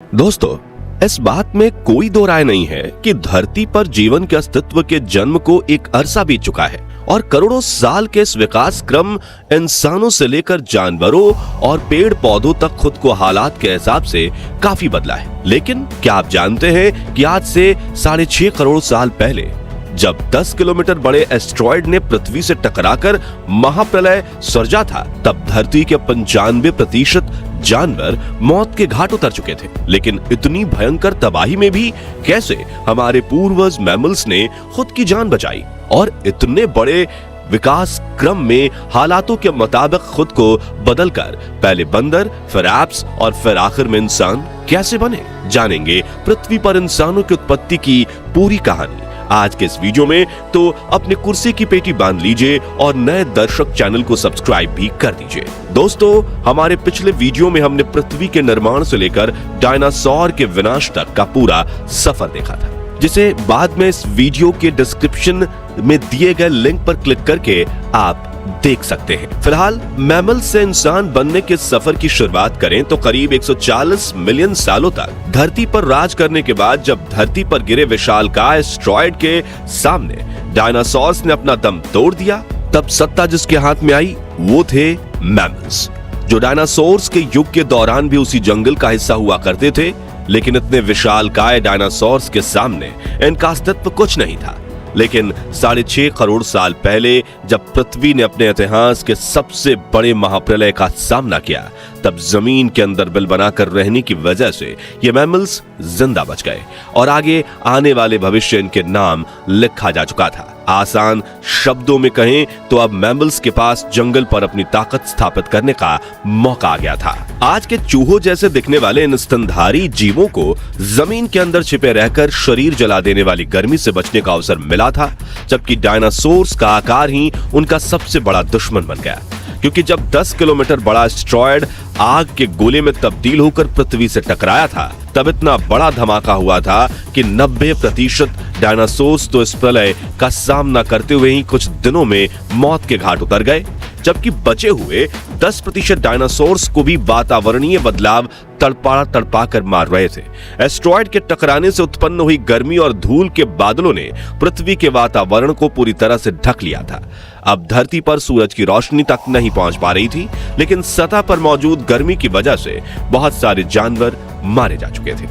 दोस्तों, इस बात में कोई दो राय नहीं है कि धरती पर जीवन के अस्तित्व के जन्म को एक अरसा बीत चुका है और करोड़ों साल के इस विकास क्रम इंसानों से लेकर जानवरों और पेड़ पौधों तक खुद को हालात के हिसाब से काफी बदला है। लेकिन क्या आप जानते हैं कि आज से 6.5 करोड़ साल पहले जब 10 किलोमीटर बड़े एस्ट्रॉयड ने पृथ्वी से टकराकर महाप्रलय सर्जा था, तब धरती के 95% जानवर मौत के घाट उतर चुके थे। लेकिन इतनी भयंकर तबाही में भी कैसे हमारे पूर्वज मैमल्स ने खुद की जान बचाई और इतने बड़े विकास क्रम में हालातों के मुताबिक खुद को बदलकर पहले बंदर, फिर एप्स और फिर आखिर में इंसान कैसे बने, जानेंगे पृथ्वी पर इंसानों की उत्पत्ति की पूरी कहानी आज के इस वीडियो में। तो अपने कुर्सी की पेटी बांध लीजिए और नए दर्शक चैनल को सब्सक्राइब भी कर दीजिए। दोस्तों, हमारे पिछले वीडियो में हमने पृथ्वी के निर्माण से लेकर डायनासोर के विनाश तक का पूरा सफर देखा था, जिसे बाद में इस वीडियो के डिस्क्रिप्शन में दिए गए लिंक पर क्लिक करके आप देख सकते हैं। फिलहाल मैमल से इंसान बनने के सफर की शुरुआत करें तो करीब 140 मिलियन सालों तक धरती पर राज करने के बाद जब धरती पर गिरे विशालकाय एस्ट्रॉयड के सामने डायनासोर्स ने अपना दम तोड़ दिया, तब सत्ता जिसके हाथ में आई वो थे मैमल्स, जो डायनासोर्स के युग के दौरान भी उसी जंगल का हिस्सा हुआ करते थे। लेकिन इतने विशालकाय डायनासोर्स के सामने इनका अस्तित्व कुछ नहीं था। लेकिन 6.5 करोड़ साल पहले जब पृथ्वी ने अपने इतिहास के सबसे बड़े महाप्रलय का सामना किया, तब जमीन के अंदर बिल बनाकर रहने की वजह से ये मैमल्स जिंदा बच गए और आगे आने वाले भविष्य इनके नाम लिखा जा चुका था। आसान शब्दों में कहें तो अब मैमल्स के पास जंगल पर अपनी ताकत स्थापित करने का मौका आ गया था। आज के चूहों जैसे दिखने वाले इन स्तनधारी जीवों को जमीन के अंदर छिपे रहकर शरीर जला देने वाली गर्मी से बचने का अवसर मिला था, जबकि डायनासोर्स का आकार ही उनका सबसे बड़ा दुश्मन बन गया, क्योंकि जब 10 किलोमीटर बड़ा एस्ट्रॉयड आग के गोले में तब्दील होकर पृथ्वी से टकराया था, तब इतना बड़ा धमाका हुआ था कि 90% डायनासोर्स तो इस प्रलय का सामना करते हुए ही कुछ दिनों में मौत के घाट उतर गए, जबकि बचे हुए 10% डायनासोर्स को भी वातावरणीय बदलाव तड़पा कर मार रहे थे। एस्ट्रॉयड के टकराने से उत्पन्न हुई गर्मी और धूल के बादलों ने पृथ्वी के वातावरण को पूरी तरह से ढक लिया था। अब धरती पर सूरज की रोशनी तक नहीं पहुंच पा रही थी, लेकिन सतह पर मौजूद गर्मी की वजह से बहुत सारे जानवर मारे जा चुके थे।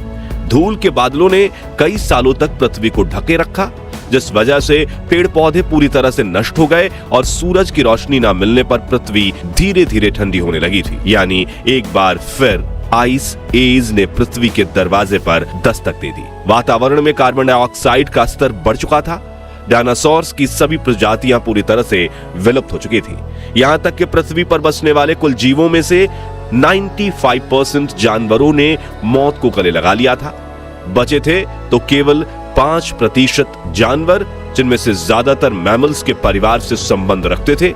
धूल के बादलों ने कई सालों तक पृथ्वी को ढके रखा, जिस वजह से पेड़ पौधे पूरी तरह से नष्ट हो गए और सूरज की रोशनी न मिलने पर पृथ्वी धीरे धीरे ठंडी होने लगी थी। यानी एक बार फिर आइस एज ने पृथ्वी के दरवाजे पर दस्तक दे दी। वातावरण में कार्बन डाइऑक्साइड का स्तर बढ़ चुका था। डायनासोर्स की सभी प्रजातियां पूरी तरह से विलुप्त हो चुकी थी। यहां तक कि पृथ्वी पर बसने वाले कुल जीवों में से 95% जानवरों ने मौत को गले लगा लिया था। बचे थे तो केवल 5% जानवर, जिनमें से ज्यादातर मैमल्स के परिवार से संबंध रखते थे,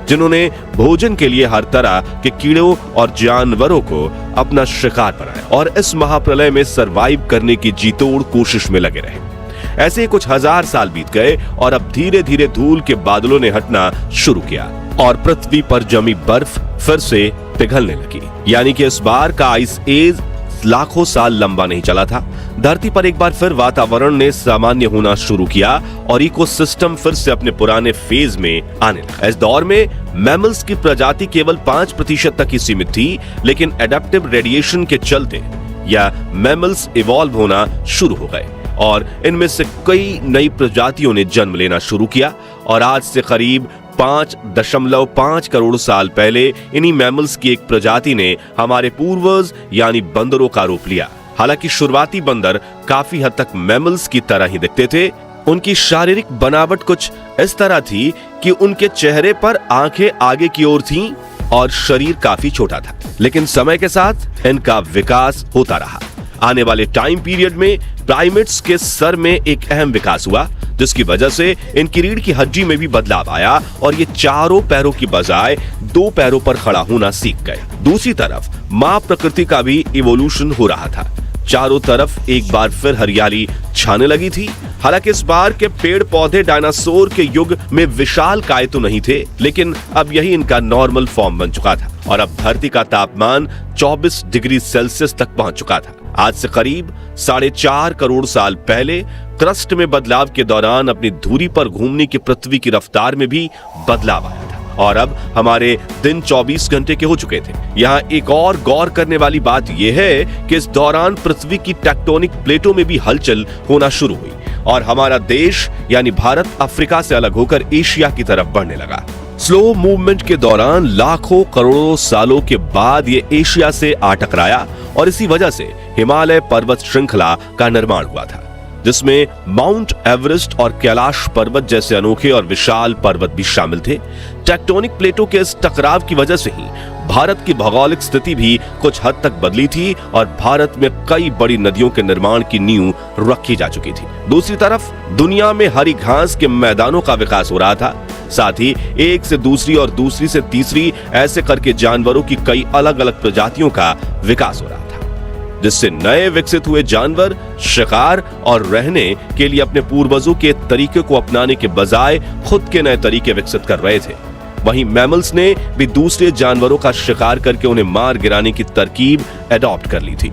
जिन्होंने भोजन के लिए हर तरह के कीड़ों और जानवरों को अपना शिकार बनाया और इस महाप्रलय में सरवाइव करने की जीतोड़ कोशिश में लगे रहे। ऐसे ही कुछ हजार साल बीत गए और अब धीरे धीरे धूल के बादलों ने हटना शुरू किया और पृथ्वी पर जमी बर्फ फिर से पिघलने लगी। यानी कि इस बार का आइस एज लाखों साल लंबा नहीं चला था। धरती पर एक बार फिर वातावरण ने सामान्य होना शुरू किया और इकोसिस्टम फिर से अपने पुराने फेज में आने लगा। इस दौर में मैमल्स की प्रजाति केवल 5% तक ही सीमित थी, लेकिन एडेप्टिव रेडिएशन के चलते या मैमल्स इवॉल्व होना शुरू हो गए और इनमें से कई नई प्रजातियों ने जन्म लेना शुरू किया और आज से करीब 5.5 करोड़ साल पहले इन्हीं मैमल्स की एक प्रजाति ने हमारे पूर्वज यानी बंदरों का रूप लिया। हालांकि शुरुआती बंदर काफी हद तक मैमल्स की तरह ही दिखते थे। उनकी शारीरिक बनावट कुछ इस तरह थी कि उनके चेहरे पर आंखें आगे की ओर थीं और शरीर काफी छोटा था। लेकिन समय के साथ इनका विकास होता रहा। आने वाले टाइम पीरियड में प्राइमेट्स के सर में एक अहम विकास हुआ, जिसकी वजह से इनकी रीढ़ की हड्डी में भी बदलाव आया और ये चारों पैरों की बजाय 2 पैरों पर खड़ा होना सीख गए। दूसरी तरफ मां प्रकृति का भी इवोल्यूशन हो रहा था। चारों तरफ एक बार फिर हरियाली छाने लगी थी। हालांकि इस बार के पेड़ पौधे डायनासोर के युग में विशाल काय तो नहीं थे, लेकिन अब यही इनका नॉर्मल फॉर्म बन चुका था और अब धरती का तापमान 24 डिग्री सेल्सियस तक पहुंच चुका था। आज से करीब 4.5 करोड़ साल पहले क्रस्ट में बदलाव के दौरान अपनी धुरी पर घूमने की पृथ्वी की रफ्तार में भी बदलाव आया था और अब हमारे दिन 24 घंटे के हो चुके थे। यहाँ एक और गौर करने वाली बात यह है कि इस दौरान पृथ्वी की टेक्टोनिक प्लेटों में भी हलचल होना शुरू हुई और हमारा देश यानी भारत अफ्रीका से अलग होकर एशिया की तरफ बढ़ने लगा। स्लो मूवमेंट के दौरान लाखों करोड़ों सालों के बाद ये एशिया से आ टकराया और इसी वजह से हिमालय पर्वत श्रृंखला का निर्माण हुआ था, जिसमें माउंट एवरेस्ट और कैलाश पर्वत जैसे अनोखे और विशाल पर्वत भी शामिल थे। टेक्टोनिक प्लेटों के इस टकराव की वजह से ही भारत की भौगोलिक स्थिति भी कुछ हद तक बदली थी और भारत में कई बड़ी नदियों के निर्माण की नींव रखी जा चुकी थी। दूसरी तरफ दुनिया में हरी घास के मैदानों का विकास हो रहा था, साथ ही एक से दूसरी और दूसरी से तीसरी ऐसे करके जानवरों की कई अलग अलग प्रजातियों का विकास हो रहा था, जिससे नए विकसित हुए जानवर शिकार और रहने के लिए अपने पूर्वजों के तरीके को अपनाने के बजाय खुद के नए तरीके विकसित कर रहे थे। वहीं मैमल्स ने भी दूसरे जानवरों का शिकार करके उन्हें मार गिराने की तरकीब एडॉप्ट कर ली थी।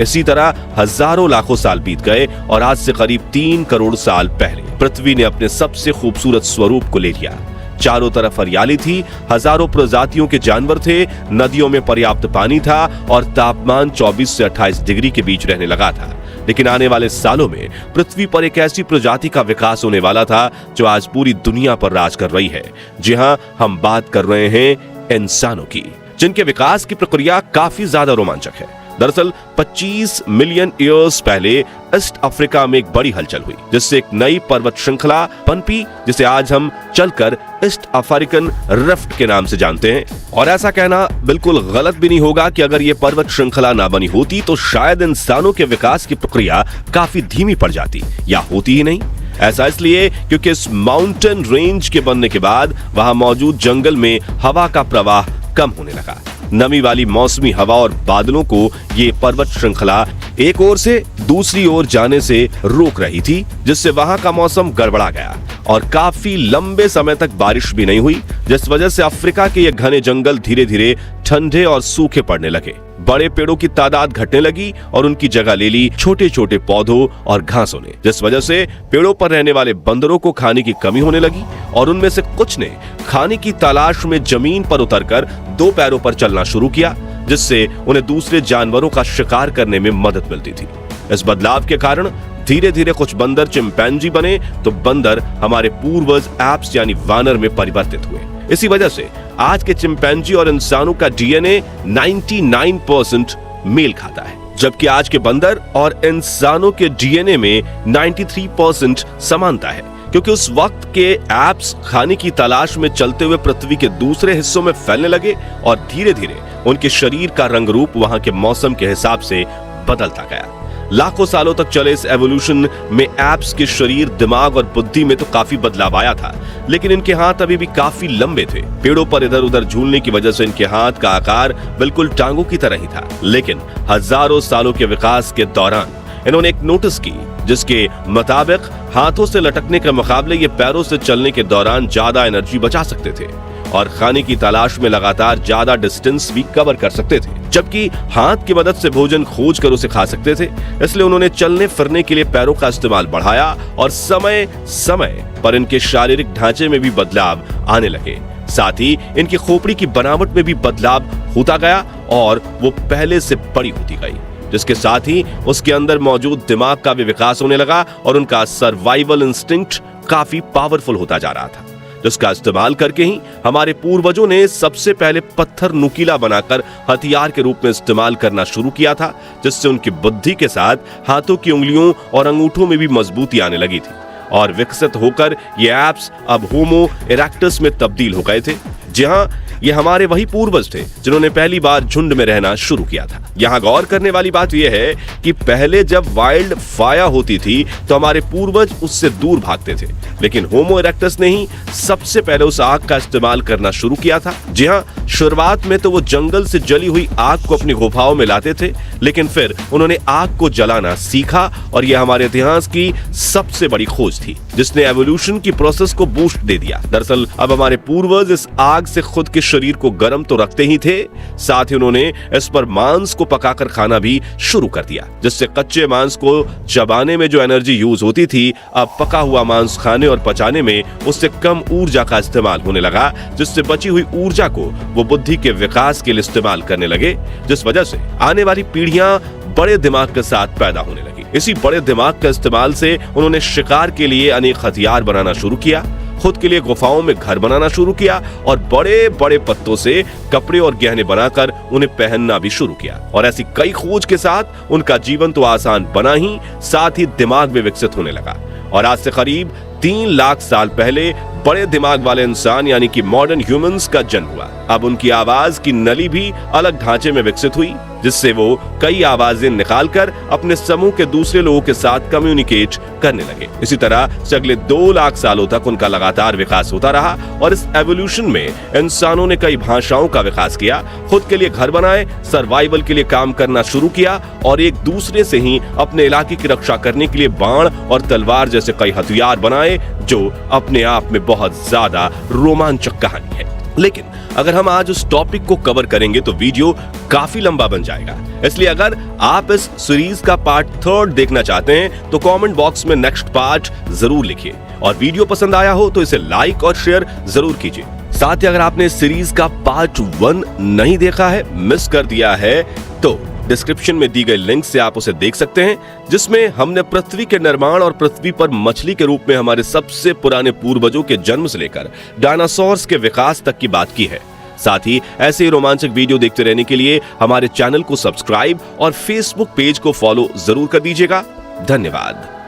इसी तरह हजारों लाखों साल बीत गए और आज से करीब 3 करोड़ साल पहले पृथ्वी ने अपने सबसे खूबसूरत स्वरूप को ले लिया। चारों तरफ हरियाली थी, हजारों प्रजातियों के जानवर थे, नदियों में पर्याप्त पानी था और तापमान 24 से 28 डिग्री के बीच रहने लगा था। लेकिन आने वाले सालों में पृथ्वी पर एक ऐसी प्रजाति का विकास होने वाला था जो आज पूरी दुनिया पर राज कर रही है। जी हां, हम बात कर रहे हैं इंसानों की, जिनके विकास की प्रक्रिया काफी ज्यादा रोमांचक है। दरअसल 25 मिलियन ईयर्स पहले ईस्ट अफ्रीका में एक बड़ी हलचल हुई, जिससे एक नई पर्वत श्रृंखला पनपी, जिसे आज हम चलकर ईस्ट अफ्रीकन रिफ्ट के नाम से जानते हैं। और ऐसा कहना बिल्कुल गलत भी नहीं होगा कि अगर ये पर्वत श्रृंखला ना बनी होती तो शायद इंसानों के विकास की प्रक्रिया काफी धीमी पड़ जाती या होती ही नहीं। ऐसा इसलिए क्योंकि इस माउंटेन रेंज के बनने के बाद वहां मौजूद जंगल में हवा का प्रवाह कम होने लगा। नमी वाली मौसमी हवा और बादलों को ये पर्वत श्रृंखला एक ओर से दूसरी ओर जाने से रोक रही थी, जिससे वहां का मौसम गड़बड़ा गया और काफी लंबे समय तक बारिश भी नहीं हुई, जिस वजह से अफ्रीका के ये घने जंगल धीरे धीरे ठंडे और सूखे पड़ने लगे। बड़े पेड़ों की तादाद घटने लगी और उनकी जगह ले ली छोटे छोटे पौधों और घासों ने, जिस वजह से पेड़ों पर रहने वाले बंदरों को खाने की कमी होने लगी और उनमें से कुछ ने खाने की तलाश में जमीन पर उतरकर 2 पैरों पर चलना शुरू किया, जिससे उन्हें दूसरे जानवरों का शिकार करने में मदद मिलती थी। इस बदलाव के कारण धीरे धीरे कुछ बंदर चिंपैंजी बने तो बंदर हमारे पूर्वज एप्स यानी वानर में परिवर्तित हुए। इसी वजह से आज के चिंपैंजी और इंसानों का डीएनए 99% मेल खाता है, जबकि आज के बंदर और इंसानों के डीएनए में 93% समानता है, क्योंकि उस वक्त के एप्स खाने की तलाश में चलते हुए पृथ्वी के दूसरे हिस्सों में फैलने लगे और धीरे धीरे उनके शरीर का रंग रूप वहां के मौसम के हिसाब से बदलता गया। लाखों सालों तक चले इस एवोल्यूशन में एप्स के शरीर, दिमाग और बुद्धि में तो काफी बदलाव आया था, लेकिन इनके हाथ अभी भी काफी लंबे थे। पेड़ों पर इधर उधर झूलने की वजह से इनके हाथ का आकार बिल्कुल टांगों की तरह ही था। लेकिन हजारों सालों के विकास के दौरान इन्होंने एक नोटिस की, जिसके मुताबिक हाथों से लटकने के मुकाबले ये पैरों से चलने के दौरान ज्यादा एनर्जी बचा सकते थे और खाने की तलाश में लगातार ज्यादा डिस्टेंस भी कवर कर सकते थे, जबकि हाथ की मदद से भोजन खोज कर उसे खा सकते थे। इसलिए उन्होंने चलने फिरने के लिए पैरों का इस्तेमाल बढ़ाया और समय समय पर इनके शारीरिक ढांचे में भी बदलाव आने लगे। साथ ही इनकी खोपड़ी की बनावट में भी बदलाव होता गया और वो पहले से बड़ी होती गई, जिसके साथ ही उसके अंदर मौजूद दिमाग का भी विकास होने लगा और उनका सर्वाइवल इंस्टिंक्ट काफी पावरफुल होता जा रहा था, जिसका इस्तेमाल करके ही हमारे पूर्वजों ने सबसे पहले पत्थर नुकीला बनाकर हथियार के रूप में इस्तेमाल करना शुरू किया था, जिससे उनकी बुद्धि के साथ हाथों की उंगलियों और अंगूठों में भी मजबूती आने लगी थी और विकसित होकर ये एप्स अब होमो इरेक्टस में तब्दील हो गए थे। जी हां, ये हमारे वही पूर्वज थे जिन्होंने पहली बार झुंड में रहना शुरू किया था। यहाँ गौर करने वाली बात यह है कि पहले जब वाइल्ड फायर होती थी तो हमारे पूर्वज उससे दूर भागते थे, लेकिन होमो इरेक्टस ने ही सबसे पहले उस आग का इस्तेमाल करना शुरू किया था। जी हाँ, शुरुआत में तो वो जंगल से जली हुई आग को अपनी गुफाओं में लाते थे, लेकिन फिर उन्होंने आग को जलाना सीखा और यह हमारे इतिहास की सबसे बड़ी खोज थी, जिसने एवोल्यूशन की प्रोसेस को बूस्ट दे दिया। दरअसल अब हमारे पूर्वज इस आग से खुद के शरीर को गर्म तो रखते ही थे, साथ ही उन्होंने इस पर मांस को पकाकर खाना भी शुरू कर दिया, जिससे कच्चे मांस को चबाने में जो एनर्जी यूज होती थी, अब पका हुआ मांस खाने और पचाने में उससे कम ऊर्जा का इस्तेमाल होने लगा, जिससे बची हुई ऊर्जा को वो बुद्धि के विकास के लिए इस्तेमाल करने लगे, जिस वजह से आने वाली पीढ़ियां बड़े दिमाग के साथ पैदा होने लगी। इसी बड़े दिमाग के इस्तेमाल से उन्होंने शिकार के लिए अनेक हथियार बनाना शुरू किया, खुद के लिए गुफाओं में घर बनाना शुरू किया और बड़े बड़े पत्तों से कपड़े और गहने बनाकर उन्हें पहनना भी शुरू किया। और ऐसी कई खोज के साथ उनका जीवन तो आसान बना ही, साथ ही दिमाग भी विकसित होने लगा। और आज से करीब 3 लाख साल पहले बड़े दिमाग वाले इंसान यानी कि मॉडर्न ह्यूमंस का जन्म हुआ। अब उनकी आवाज की नली भी अलग ढांचे में विकसित हुई, जिससे वो कई आवाजें निकालकर अपने समूह के दूसरे लोगों के साथ कम्युनिकेट करने लगे। इसी तरह से अगले 2 लाख सालों तक उनका लगातार विकास होता रहा और इस एवोल्यूशन में इंसानों ने कई भाषाओं का विकास किया, खुद के लिए घर बनाए, सर्वाइवल के लिए काम करना शुरू किया और एक दूसरे से ही अपने इलाके की रक्षा करने के लिए बाण और तलवार जैसे कई हथियार बनाए, जो अपने आप में बहुत ज्यादा रोमांचक कहानी है। लेकिन अगर हम आज उस टॉपिक को कवर करेंगे तो वीडियो काफी लंबा बन जाएगा, इसलिए अगर आप इस सीरीज का पार्ट 3 देखना चाहते हैं तो कमेंट बॉक्स में नेक्स्ट पार्ट जरूर लिखिए और वीडियो पसंद आया हो तो इसे लाइक और शेयर जरूर कीजिए। साथ ही अगर आपने इस सीरीज का पार्ट 1 नहीं देखा है, मिस कर दिया है, तो डिस्क्रिप्शन में दी गई लिंक से आप उसे देख सकते हैं, जिसमें हमने पृथ्वी के निर्माण और पृथ्वी पर मछली के रूप में हमारे सबसे पुराने पूर्वजों के जन्म से लेकर डायनासोर्स के विकास तक की बात की है। साथ ही ऐसे ही रोमांचक वीडियो देखते रहने के लिए हमारे चैनल को सब्सक्राइब और फेसबुक पेज को फॉलो जरूर कर दीजिएगा। धन्यवाद।